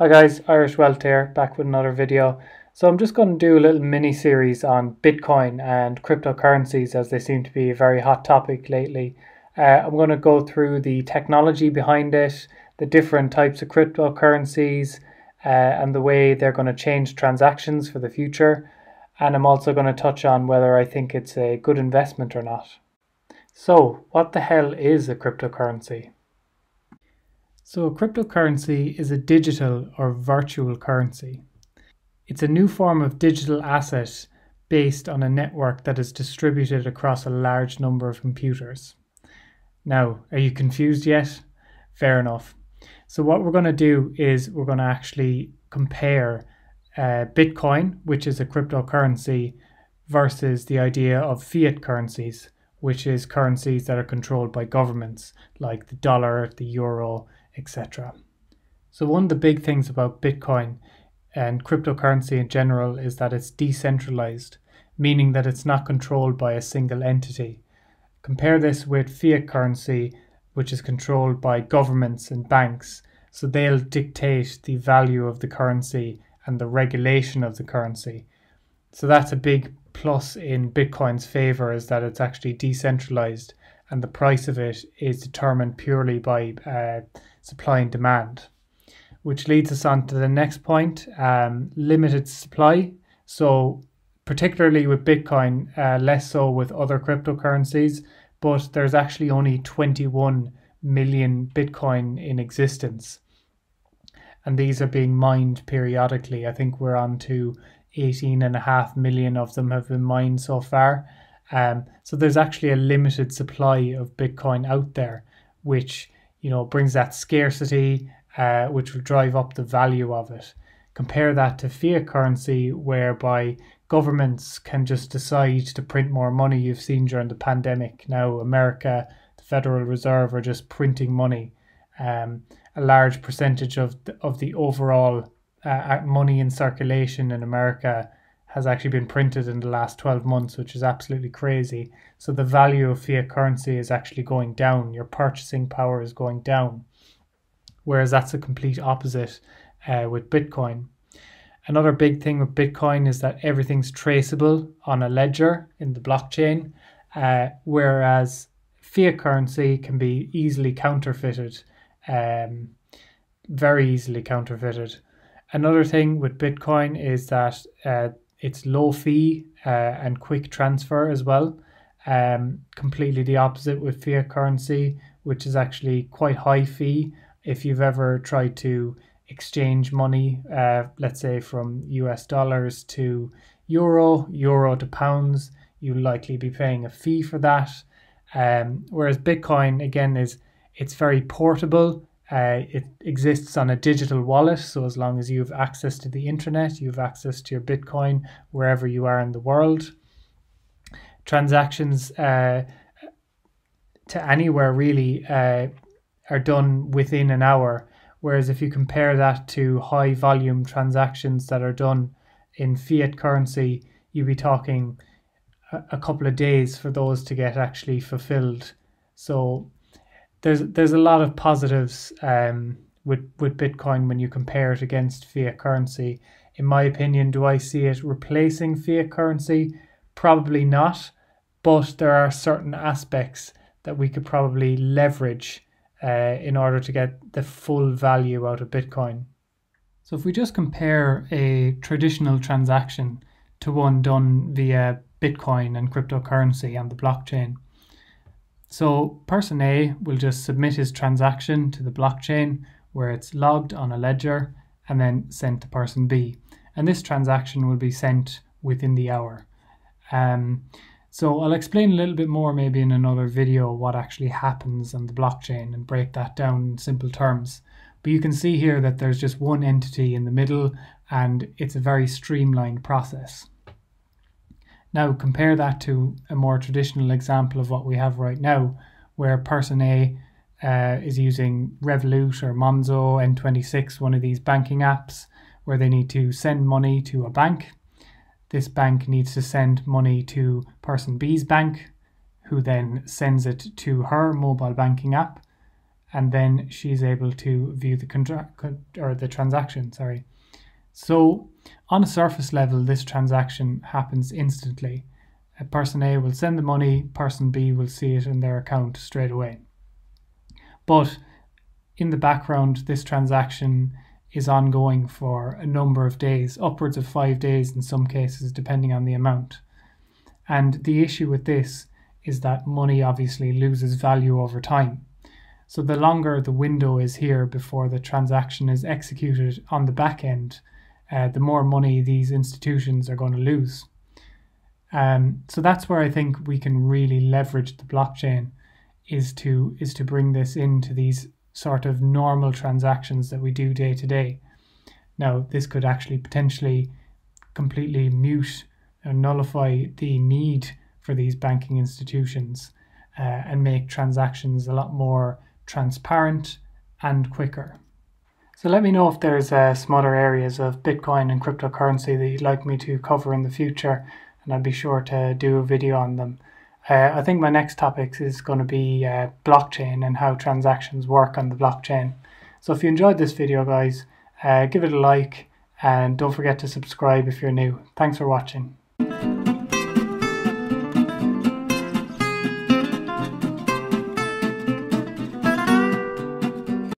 Hi guys, Irish Wealth here, back with another video. So I'm just going to do a little mini series on Bitcoin and cryptocurrencies as they seem to be a very hot topic lately. I'm going to go through the technology behind it, the different types of cryptocurrencies, and the way they're going to change transactions for the future. And I'm also going to touch on whether I think it's a good investment or not. So what the hell is a cryptocurrency? So a cryptocurrency is a digital or virtual currency. It's a new form of digital asset based on a network that is distributed across a large number of computers. Now, are you confused yet? Fair enough. So what we're going to do is we're going to actually compare Bitcoin, which is a cryptocurrency, versus the idea of fiat currencies, which is currencies that are controlled by governments like the dollar, the euro, etc. So one of the big things about Bitcoin and cryptocurrency in general is that it's decentralized, meaning that it's not controlled by a single entity. Compare this with fiat currency, which is controlled by governments and banks. So they'll dictate the value of the currency and the regulation of the currency. So that's a big plus in Bitcoin's favor, is that it's actually decentralized and the price of it is determined purely by supply and demand. Which leads us on to the next point, limited supply. So particularly with Bitcoin, less so with other cryptocurrencies, but there's actually only 21 million Bitcoin in existence. And these are being mined periodically. I think we're on to 18.5 million of them have been mined so far. So there's actually a limited supply of Bitcoin out there, which brings that scarcity, which will drive up the value of it. Compare that to fiat currency, whereby governments can just decide to print more money. You've seen during the pandemic now, America, the Federal Reserve are just printing money. A large percentage of the overall money in circulation in America has actually been printed in the last 12 months, which is absolutely crazy. So the value of fiat currency is actually going down. Your purchasing power is going down. Whereas that's a complete opposite with Bitcoin. Another big thing with Bitcoin is that everything's traceable on a ledger in the blockchain, whereas fiat currency can be easily counterfeited, very easily counterfeited. Another thing with Bitcoin is that it's low fee and quick transfer as well. Completely the opposite with fiat currency, which is actually quite high fee. If you've ever tried to exchange money, let's say from US dollars to euro to pounds, you'll likely be paying a fee for that. Whereas Bitcoin, again, it's very portable. It exists on a digital wallet, so as long as you have access to the internet, you have access to your Bitcoin wherever you are in the world. Transactions to anywhere really are done within an hour, whereas if you compare that to high volume transactions that are done in fiat currency, you'd be talking a couple of days for those to get actually fulfilled. So there's a lot of positives with Bitcoin when you compare it against fiat currency. In my opinion, do I see it replacing fiat currency? Probably not, but there are certain aspects that we could probably leverage in order to get the full value out of Bitcoin. So if we just compare a traditional transaction to one done via Bitcoin and cryptocurrency and the blockchain. So person A will just submit his transaction to the blockchain where it's logged on a ledger and then sent to person B. And this transaction will be sent within the hour. So I'll explain a little bit more maybe in another video what actually happens on the blockchain and break that down in simple terms. But you can see here that there's just one entity in the middle and it's a very streamlined process. Now compare that to a more traditional example of what we have right now, where person A is using Revolut or Monzo, N26, one of these banking apps, where they need to send money to a bank. This bank needs to send money to person B's bank, who then sends it to her mobile banking app. and then she's able to view the transaction. So on a surface level, this transaction happens instantly. Person A will send the money, person B will see it in their account straight away. But in the background, this transaction is ongoing for a number of days, upwards of 5 days in some cases, depending on the amount. And the issue with this is that money obviously loses value over time. So the longer the window is here before the transaction is executed on the back end, the more money these institutions are going to lose. So that's where I think we can really leverage the blockchain, is to bring this into these sort of normal transactions that we do day to day. Now, this could actually potentially completely mute and nullify the need for these banking institutions and make transactions a lot more transparent and quicker. So let me know if there's some other areas of Bitcoin and cryptocurrency that you'd like me to cover in the future, and I'll be sure to do a video on them. I think my next topic is going to be blockchain and how transactions work on the blockchain. So if you enjoyed this video, guys, give it a like and don't forget to subscribe if you're new. Thanks for watching.